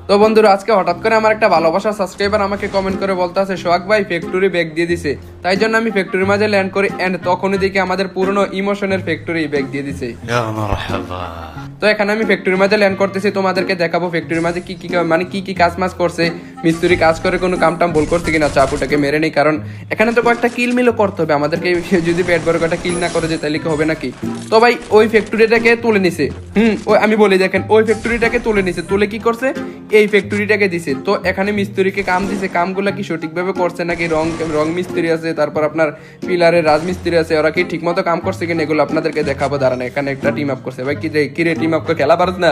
তো বন্ধুরা আজকে হঠাৎ করে আমার একটা ভালোবাসার সাবস্ক্রাইবার আমাকে কমেন্ট করে বলতে আছে, সোহাগ ভাই ফ্যাক্টরি ব্যাগ দিয়ে দিছে। তাই জন্য আমি ফ্যাক্টরির মাঝে ল্যান্ড করি এন্ড তখনই দেখি আমাদের পুরনো ইমোশনের ফ্যাক্টরি ব্যাগ দিয়ে দিছে। তো এখানে আমি ফ্যাক্টরির মাঝে ল্যান্ড করতেছি, তোমাদেরকে দেখাবো ফ্যাক্টরির মাঝে কি কি মানে কি কাজ মাজ করছে, মিস্ত্রি কাজ করে কোনো কাম টাম ভুল করছে কিনা, চাপুটাকে মেরে নেই। কারণ এখানে তো কয়েকটা কিল মিলও করতে হবে আমাদেরকে, যদি পেট ভরে কয়েকটা কিল না করে যে তাহলে কি হবে নাকি। তো ভাই ওই ফ্যাক্টরিটাকে তুলে নিছে, ওই আমি বলি দেখেন ওই ফ্যাক্টরিটাকে তুলে নিছে, তুলে কি করছে এই ফ্যাক্টরিটাকে দিছে। তো এখানে মিস্ত্রিকে কাম দিছে, কামগুলো কি সঠিকভাবে করছে নাকি, রং মিস্ত্রি আছে, তারপর আপনার পিলারের রাজমিস্ত্রি আছে, ওরা কি ঠিক মতো কাম করছে কিনা এগুলো আপনাদেরকে দেখাবো। দাঁড়ান এখানে একটা টিম আপ করছে। ভাই কি রে টিম আপ করে খেলা পারছ না?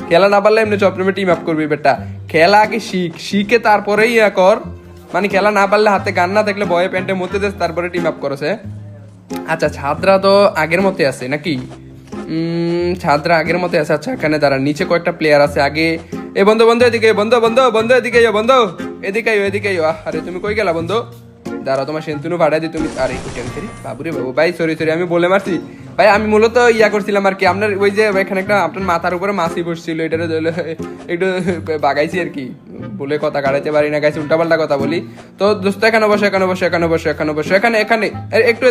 খেলা না পারলে এমনি চপনেমে টিম আপ করবি বেটা, খেলা আগে শিখে তারপরেই ইয়া কর। মানে খেলা না পারলে হাতে গান না থাকলে বয়ে প্যান্টে মতে দেশ তারপরে টিম আপ করছে। আচ্ছা ছাত্রা তো আগের মতে আছে নাকি? ছাত্রা আগের মতে আছে। আচ্ছা এখানে দাঁড়ান নিচে কয়েকটা প্লেয়ার আছে আগে। এ বন্ধু বন্ধু এদিকে, বন্ধু বন্ধু বন্ধু এদিকে বন্ধু, এদিকে আরে তুমি কই গেলা বন্ধু? দাঁড়া তোমার সেন্তুনু ভাড়া দি তুমি। আরে বাবুরে বাবু ভাই সরি আমি বলে মারছি ভাই। আমি মূলত ইয়া করছিলাম আর কি, আপনার ওই যে এখানে একটা আপনার মাথার উপরে মাছি বসছিল, এটারে একটু বাগাইছি আর কি, বলে কথা কাটাইতে পারি না গাইছি, উল্টাপাল্টা কথা বলি। তো দোস্ত এখানে বসে এখানে একটু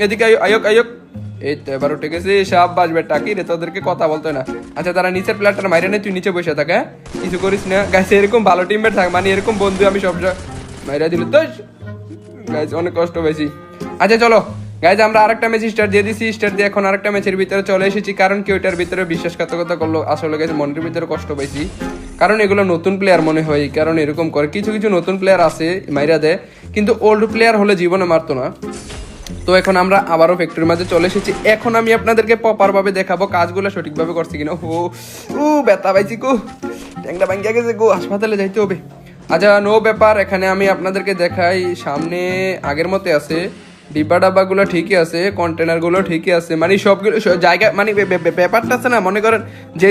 এদিকে আয়োক। এই তো এবার উঠে গেছে, সব বাজবে টাকি রে, তোদেরকে কথা বলতো না। আচ্ছা তারা নিচের প্লেয়ারটা মাইরে নেই, তুই নিচে বসে থাকে, কিছু করিস না গাইছে। এরকম ভালো টিমমেট থাক, মানে এরকম বন্ধু আমি সব মাইরা দিল তো গাইজ, অনেক কষ্ট পেয়েছি। আচ্ছা চলো গাইজ আমরা আরেকটা ম্যাচ স্টার্ট দিয়ে দিছি, স্টার্ট দিয়ে এখন আরেকটা ম্যাচের ভিতরে চলে এসেছি। কারণ কি ওইটার ভিতরে বিশ্বাসঘাতকতা করলো, আসলে গেছে মনের ভিতরে কষ্ট পেয়েছি। কারণ এগুলো নতুন প্লেয়ার মনে হয়, কারণ এরকম করে কিছু নতুন প্লেয়ার আছে মাইরা দেয়, কিন্তু ওল্ড প্লেয়ার হলে জীবনে মারতো না। তো এখন আমরা আবারও ফ্যাক্টরির মাঝে চলে এসেছি। এখন আমি আপনাদেরকে প্রপার ভাবে দেখাবো কাজগুলো সঠিকভাবে করছি কিনা। ও ব্যথা পাইছি গো, ট্যাংটা ভাঙ্গিয়া গেছে গো, হাসপাতালে যাইতে হবে। আচ্ছা নো ব্যাপার, এখানে আমি আপনাদেরকে দেখাই, সামনে আগের মতে আছে, ডিব্বা ডাব্বাগুলো ঠিকই আছে, কন্টেনারগুলো ঠিকই আছে, মানে সবগুলো জায়গা মানে ব্যাপারটা আছে না, মনে করেন যে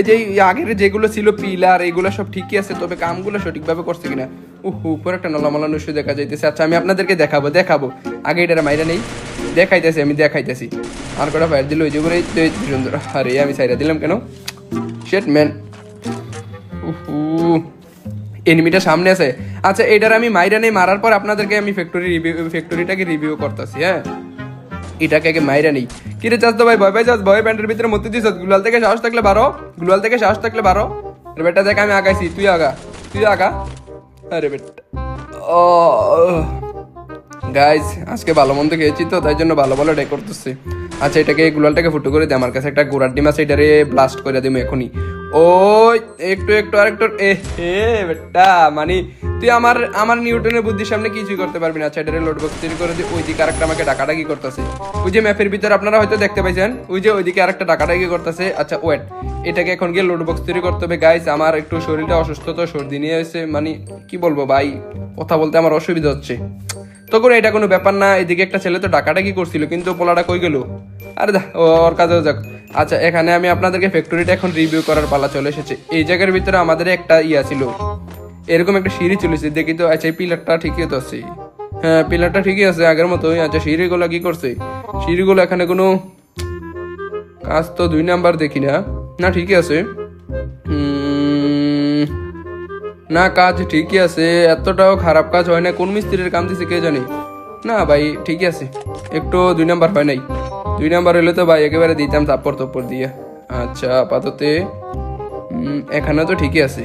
আগের যেগুলো ছিল পিলার এগুলো সব ঠিকই আছে, তবে কামগুলো সঠিকভাবে করছে কিনা। উপরে একটা নলামালা নস্য দেখা যাইতেছে। আচ্ছা আমি আপনাদেরকে দেখাবো আগে এটা মাইরা নেই, দেখাইতেছি আর কটা ফায়ার দিল ওই যে করে সুন্দর। আরে আমি সাইরা দিলাম কেন? শেট ম্যান, এনিমিটা সামনে আছে। আচ্ছা এটার আমি মাইরা নেই, মারার পর আপনাদেরকে আমি ফ্যাক্টরিটাকে রিভিউ করতেছি। হ্যাঁ এটাকে আগে মাইরা নেই। কিরে চাস তো ভাই, ভয় যাস, ভয় প্যান্টের ভিতরে মধ্যে দিস, গুলাল থেকে সাহস থাকলে বারো। বেটা দেখ আমি আগাইছি, তুই আগা। আরে বেটা ও গাইজ আজকে ভালো মন্দ খেয়েছি তো, তাই জন্য ভালো ডেক করতেছি। আচ্ছা এটাকে গুলালটাকে ফুটো করে দে, আমার কাছে একটা গোড়ার ডিম আছে, এটারে ব্লাস্ট করে দিবো এখনই। ওই একটু আরেকটু বেটা, মানে তুই আমার নিউটনের বুদ্ধির সামনে কিছুই করতে পারবি না। আচ্ছা এটারে লোড বক্স তৈরি করে দিয়ে ওইদিকে আরেকটা আমাকে ডাকাডাকি করতেছে, ওই যে ম্যাপের ভিতরে আপনারা হয়তো দেখতে পাইছেন, ওইদিকে আরেকটা ডাকাডাকি করতেছে। আচ্ছা ওয়েট, এটাকে এখন গিয়ে লোড বক্স তৈরি করতে হবে। গাইস আমার একটু শরীরটা অসুস্থ, তো সর্দি নিয়ে এসে মানে কি বলবো ভাই, কথা বলতে আমার অসুবিধা হচ্ছে। তখন এটা কোনো ব্যাপার না, এদিকে একটা ছেলে তো ডাকাডাকি করছিল, কিন্তু পোলাটা কই গেল? আরে ওর কাজেও যাক। আচ্ছা এখানে আমি আপনাদেরকে ফ্যাক্টরিটা এখন রিভিউ করার পালা চলে এসেছে। এই জায়গার ভিতরে আমাদের একটা ইয়া ছিল, এরকম একটা সিঁড়ি চলেছে দেখি তো। আচ্ছা এই পিলারটা ঠিকই তো আছে, হ্যাঁ পিলারটা ঠিকই আছে আগের মতোই। আচ্ছা সিঁড়িগুলো কি করছে? সিঁড়িগুলো এখানে কোনো কাজ তো 2 নাম্বার দেখি না ঠিকই আছে। না কাজ ঠিকই আছে, এতটাও খারাপ কাজ হয় না। কোন মিস্ত্রির কাম দিছে কে জানে। না ভাই ঠিকই আছে, একটু 2 নাম্বার হয় নাই। 2 নাম্বার হলে তো ভাই একেবারে দিতাম থাপ্পড় দিয়ে। আচ্ছা আপাতত এখানে তো ঠিকই আছে,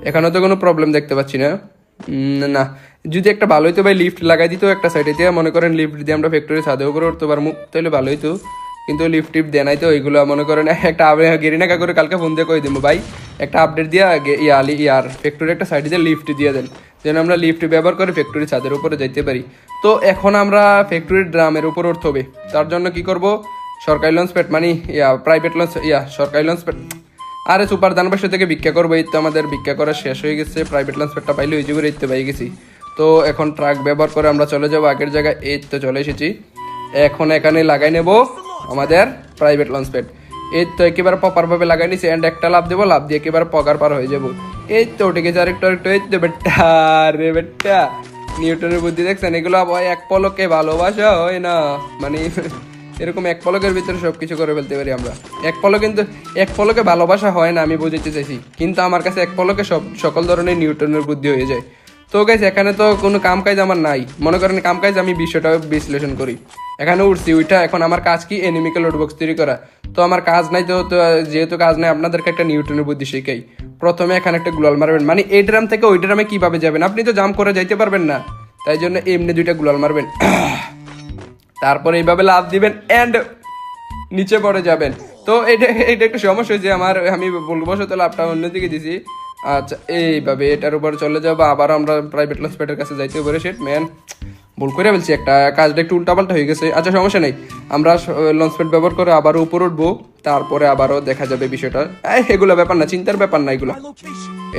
এখানে তো কোনো প্রবলেম দেখতে পাচ্ছি না। না যদি একটা ভালো হইতো ভাই, লিফট লাগাই দিত একটা সাইডে দিয়ে, মনে করেন লিফট দিয়ে আমরা ফ্যাক্টরি ছাদের উপরে উঠতে পারবো, তাহলে ভালো হইতো। কিন্তু লিফট টিপ দেয় নাই তো, এইগুলো মনে করেন একটা গেরিনাকা করে কালকে ফোন দিয়ে কই দিব ভাই, একটা আপডেট দিয়ে ইয়ার ফ্যাক্টরি একটা সাইডে দিয়ে লিফট দিয়ে দেন, যেন আমরা লিফট ব্যবহার করে ফ্যাক্টরি ছাদের উপরে যাইতে পারি। তো এখন আমরা ফ্যাক্টরির ড্রামের উপর উঠতে হবে, তার জন্য কি করব, সরকারি লঞ্চ প্যাড মানে প্রাইভেট লঞ্চ সরকারি লঞ্চ প্যাড, আরে সুপার দানবাসী থেকে ভিক্ষা করবো। এই তো আমাদের ভিক্ষা করা শেষ হয়ে গেছে, প্রাইভেট লঞ্চ প্যাডটা পাইলে ওই যুগে ইতে পাই গেছি। তো এখন ট্রাক ব্যবহার করে আমরা চলে যাবো আগের জায়গায়। এই তো চলে এসেছি, এখন এখানে লাগাই নেব আমাদের প্রাইভেট লঞ্চ প্যাড। এই তো একেবারে প্রপার ভাবে লাগাই নিছি, এন্ড একটা লাভ দেবো, লাভ দিয়ে একেবারে পগার পার হয়ে যাবো। এই তো উঠে গেছে আরেকটু। এই তো বেটা, রে বেটা নিউটনের বুদ্ধি দেখছেন, এগুলো এক পলকে ভালোবাসা হয় না, মানে এরকম এক পলকের ভিতরে সবকিছু করে ফেলতে পারি আমরা। কিন্তু এক পলকে ভালোবাসা হয় না, আমি বুঝাতে চাইছি, কিন্তু আমার কাছে এক পলকে সকল ধরনের নিউটনের বুদ্ধি হয়ে যায়। তো গাইস এখানে তো কোনো কাম কাজ আমার নাই, মনে করেন কাম কাজ আমি বিষয়টা বিশ্লেষণ করি। এখানে উঠছি ওইটা, এখন আমার কাজ কি এনিমিকে লোড বক্স তৈরি করা। তো আমার কাজ নাই, তো যেহেতু কাজ নাই আপনাদেরকে একটা নিউটনের বুদ্ধি শেখাই। প্রথমে এখানে একটা গ্লোয়াল মারবেন, মানে এই ড্রাম থেকে ওই ড্রামে কিভাবে যাবেন, আপনি তো জাম্প করে যাইতে পারবেন না, তাই জন্য এমনি 2টা গ্লোয়াল মারবেন, তারপরে এইভাবে লাফ দিবেন এন্ড নিচে পড়ে যাবেন। তো এটা একটা সমস্যা হয়েছে আমার, আমি ভুলবশত লাভটা অন্যদিকে দিছি। আচ্ছা এইভাবে এটার উপর চলে যাবো, আবার আমরা প্রাইভেট লঞ্চ প্যাডের কাছে যাইতে পারে। সেট ম্যান ভুল করে ফেলছি, একটা কাজটা একটু উল্টাপাল্টা হয়ে গেছে। আচ্ছা সমস্যা নেই, আমরা লঞ্চ প্যাড ব্যবহার করে আবারও উপর উঠবো, তারপরে আবারও দেখা যাবে বিষয়টা। এগুলো ব্যাপার না, চিন্তার ব্যাপার না এগুলো।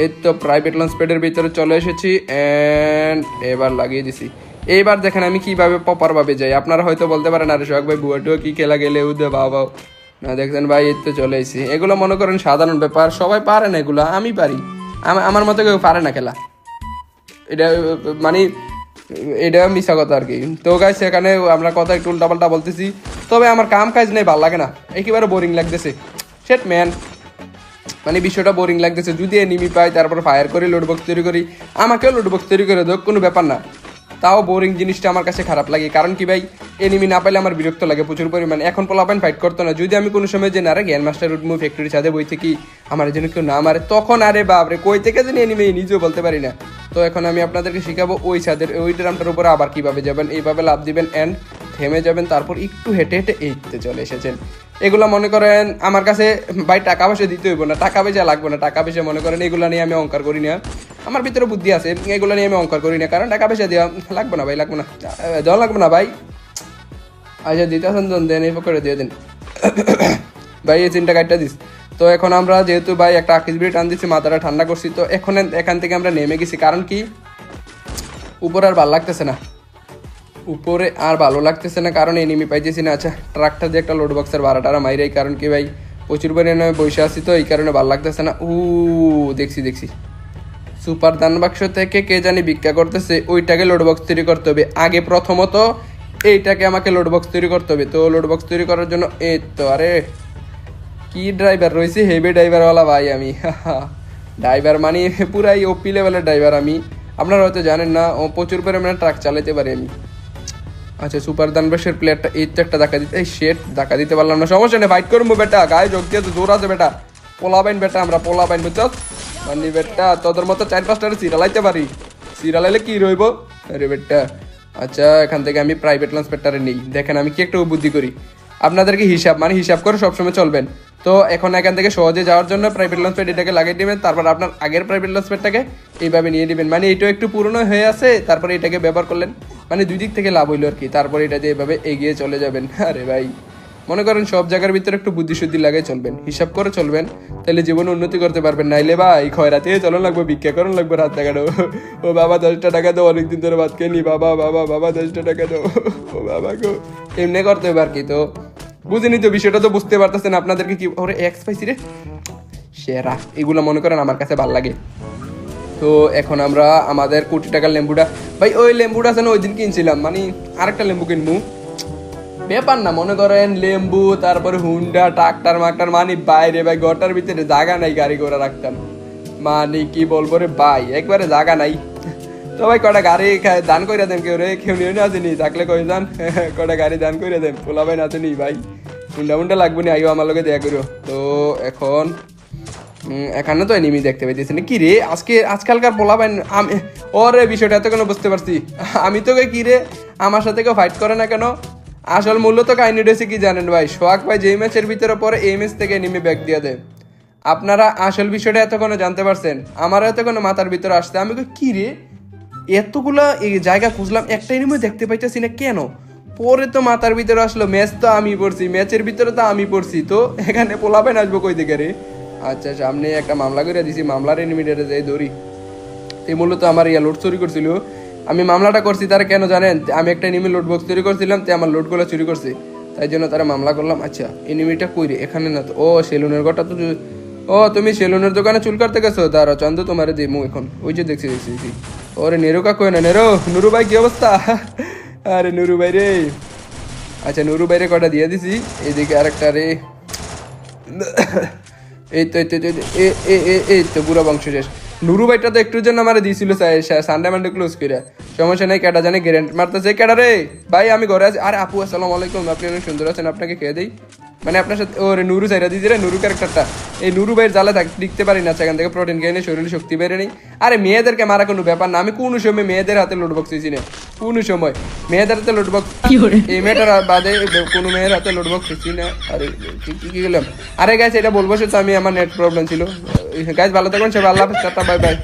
এই তো প্রাইভেট লঞ্চ প্যাডের ভিতরে চলে এসেছি এন্ড এবার লাগিয়ে দিছি। এইবার দেখেন আমি কিভাবে প্রপার ভাবে যাই। আপনারা হয়তো বলতে পারেন আরে সোহাগ ভাই বুয়াটুয়া কি খেলা গেলে উদে বাবা না, দেখছেন ভাই এই তো চলে এসেছি। এগুলো মনে করেন সাধারণ ব্যাপার, সবাই পারে না এগুলো, আমি পারি, আমার মতো কেউ পারে না খেলা। এটা মানে এটা মিশা কথা আর কি। তো গাইস সেখানে আমরা কথা একটু উল্টাপাল্টা বলতেছি, তবে আমার কাম কাজ নেই, ভালো লাগে না, একেবারে বোরিং লাগতেছে। সেট ম্যান মানে বিষয়টা বোরিং লাগতেছে। যদি এনিমি পাই তারপর ফায়ার করি, লোড বক্স তৈরি করি, আমাকেও লোড বক্স তৈরি করে দেখ, কোনো ব্যাপার না। তাও বোরিং জিনিসটা আমার কাছে খারাপ লাগে, কারণ কি ভাই এনিমি না পাইলে আমার বিরক্ত লাগে প্রচুর পরিমাণে। এখন পোলাপাইন ফাইট করতো না, যদি আমি কোনো সময় যে না রে জ্ঞান মাস্টার উঠমু ফ্যাক্টরি ছাদে বই থেকে আমার জন্য কেউ না মারে, তখন আরে বাপরে কই থেকে জানি এনিমি নিজেও বলতে পারি না। তো এখন আমি আপনাদেরকে শিখাবো ওই ছাদের ওই ড্রামটার উপরে আবার কিভাবে যাবেন। এইভাবে লাফ দিবেন এন্ড থেমে যাবেন, তারপর একটু হেঁটে হেঁটে এইতে চলে এসেছেন। এগুলো মনে করেন আমার কাছে ভাই টাকা পয়সা দিতে হইব না, টাকা পয়সা লাগবে না, টাকা পয়সা মনে করেন এগুলো নিয়ে আমি অঙ্কার করি না, আমার ভিতরে বুদ্ধি আছে, এগুলো নিয়ে আমি অঙ্কার করি না, কারণ টাকা পয়সা দেওয়া লাগবে না ভাই, লাগবে না, দেওয়া লাগবে না ভাই। আচ্ছা দিতে আসেন দেন, এই করে দিয়ে দিন ভাই, এই 3টা কাটটা দিস। তো এখন আমরা যেহেতু ভাই একটা আকিস বিড়ি টান দিচ্ছি, মাথাটা ঠান্ডা করছি, তো এখন এখান থেকে আমরা নেমে গেছি, কারণ কি উপরে আর ভালো লাগতেছে না, উপরে আর ভালো লাগতেছে না, কারণ এনিমি পাইতেছি না। আচ্ছা ট্রাকটা দিয়ে একটা লোড বক্সের ভাড়াটারা মাইরাই, কারণ কি ভাই প্রচুর পরিমাণে বসে আছি, তো এই কারণে ভালো লাগতেছে না। দেখছি সুপার দান বাক্স থেকে কে জানি ভিক্ষা করতেছে, ওইটাকে লোড বক্স তৈরি করতে হবে আগে। প্রথমত এইটাকে আমাকে লোড বক্স তৈরি করতে হবে। তো লোড বক্স তৈরি করার জন্য এই তো আরে কি ড্রাইভার রয়েছে, হেভি ড্রাইভারওয়ালা ভাই আমি ড্রাইভার মানে পুরাই ওপি লেভেলের ড্রাইভার আমি, আপনারা হয়তো জানেন না, ও প্রচুর পরিমাণে ট্রাক চালাতে পারি আমি। আচ্ছা সুপার দানবাসের প্লেয়ারটা এই তো একটা ধাক্কা দিতে, এই শেট ধাক্কা দিতে পারলাম না, সমস্যা নেই, ফাইট করবো বেটা, গায়ে যোগ দিয়ে তো জোর আছে বেটা, পোলাবাইন বেটা, আমরা পোলাবাইন বুঝছ মানে বেটা, তোদের মতো 4-5টা সিরালাইতে পারি, সিরালাইলে কি রইব আরে বেটা। আচ্ছা এখান থেকে আমি প্রাইভেট লঞ্চ প্যাডটারে নেই, দেখেন আমি কি একটা বুদ্ধি করি, আপনাদেরকে হিসাব করে সবসময় চলবেন। তো এখন এখান থেকে সহজে যাওয়ার জন্য প্রাইভেট লঞ্চ প্যাড এটাকে লাগিয়ে দেবেন, তারপর আপনার আগের প্রাইভেট লঞ্চ প্যাডটাকে এইভাবে নিয়ে নেবেন, মানে এটাও একটু পুরনো হয়ে আছে, তারপরে এটাকে ব্যবহার করলেন, মানে 2 দিক থেকে লাভ হইলো আর কি, তারপরে এটা দিয়ে এভাবে এগিয়ে চলে যাবেন। আরে ভাই মনে করেন সব জায়গার ভিতরে একটু বুদ্ধিশুদ্ধি লাগে চলবেন, হিসাব করে চলবেন, তাহলে জীবনে উন্নতি করতে পারবেন। নাইলে ভাই খয়রাতে চলন লাগবে, ভিক্ষা করুন লাগবে রাত টাকাটা, ও বাবা 10টা টাকা দাও, অনেকদিন ধরে ভাত খেয়ে নি, বাবা 10টা টাকা দাও, ও বাবা গো, এমনি করতে হবে আর কি। তো বুঝিনি তো বিষয়টা, তো বুঝতে পারতেছেন আপনাদেরকে কি ওরে এক্স পাইছি রে সেরা, এগুলো মনে করেন আমার কাছে ভালো লাগে। তো এখন আমরা আমাদের কোটি টাকার লেম্বুটা, ভাই ওই লেম্বুটা আছে না ওই দিন কিনছিলাম, মানে আরেকটা লেম্বু কিনবো, ব্যাপার না মনে করেন লেম্বু, তারপরে হুন্ডা ট্রাক্টার মাক্টার, মানে বাইরে ভাই ঘরটার ভিতরে জায়গা নাই গাড়ি ঘোড়া রাখতাম, মানে কি বলবো রে ভাই একবারে জায়গা নাই। তো ভাই কটা গাড়ি দান করে দেন, কেউ রে কেউ নিয়ে আসেনি, থাকলে কই যান কটা গাড়ি দান করে দেন, পোলা ভাই নাচেনি ভাই, হুন্ডা লাগবে না, আইও আমার লোকে দেয়া করো। তো এখন এখানে তো এনিমি দেখতে পাইতেছি না, কি রে আজকালকার পোলাপাইন, আমি ওরে বিষয়টা এত কেন বুঝতে পারছি, আমি তোকে কি রে আমার সাথে কেউ ফাইট করে না কেন, আসল মূল্য তো কাহিনী রয়েছে কি জানেন ভাই, সোহাগ ভাই যেই ম্যাচের ভিতরে পরে এই ম্যাচ থেকে এনিমি ব্যাক দিয়ে দেয়, আপনারা আসল বিষয়টা এতক্ষণে জানতে পারছেন, আমার এতক্ষণে মাথার ভিতরে আসছে, আমি কি রে এতগুলা এই জায়গা খুঁজলাম একটা এনিমি দেখতে পাইতেছি না কেন, পরে তো মাথার ভিতরে আসলো ম্যাচ তো আমি পড়ছি, ম্যাচের ভিতরে তো আমি পড়ছি, তো এখানে পোলাপাইন আসবো কই থেকে রে। আচ্ছা সামনে একটা মামলা করে দিছি, মামলার এনিমিটারে যাই ধরি, এই মূলত আমার লোড চুরি করছিল, আমি মামলাটা করছি তারা কেন জানেন, আমি একটা এনিমি লোড বক্স চুরি করছিলাম, তে আমার লোডগুলো চুরি করছে, তাই জন্য তারা মামলা করলাম। আচ্ছা এনিমিটা কই রে, এখানে না তো, ও সেলুনের ঘরটা তো, ও তুমি সেলুনের দোকানে চুল কাটতে গেছো, তার চন্দ তোমারে দিমু এখন, ওই যে দেখছি ওরে নেরু কাকু না, নুরু ভাই কি অবস্থা, আরে নুরু ভাই রে, আচ্ছা নুরু বাইরে কটা দিয়ে দিছি, এইদিকে আরেকটা রে, এই তো পুরো বংশ শেষ। নুরু ভাইটা তো একটুর জন্য আমার দিয়েছিল সানডে মানডে ক্লোজ করে, সমস্যা নেই। কেটা জানে গ্যারেন্ট মারতেছে, কেটা রে ভাই আমি ঘরে আছি। আরে আপু আসসালামু আলাইকুম, আপনি অনেক সুন্দর আছেন, আপনাকে খেয়ে দেই। মানে আপনার সাথে ওরে নুরু চাইরা দিয়েছি রে, নুরু ক্যারেক্টারটা। এই নুরু ভাইয়ের জ্বালা লিখতে পারি না, সেখান থেকে প্রোটিন খেয়ে নেই, শরীরে শক্তি বেড়ে নেই। আরে মেয়েদেরকে মারা কোনো ব্যাপার না, আমি কোনো সময় মেয়েদের হাতে লুটবক্স দিয়েছি না, কোনো সময় মেয়েদের হাতে লুটবক্স, এই মেয়েটার বাদে কোনো মেয়ের হাতে লুটবক্স দিচ্ছি না। আরে কি গেলাম। আরে গাইস এটা বলবো সে, আমি আমার নেট প্রবলেম ছিল। গাইস ভালো থাকবেন সবাই, আল্লাহ হাফেজ, টাটা বাই বাই।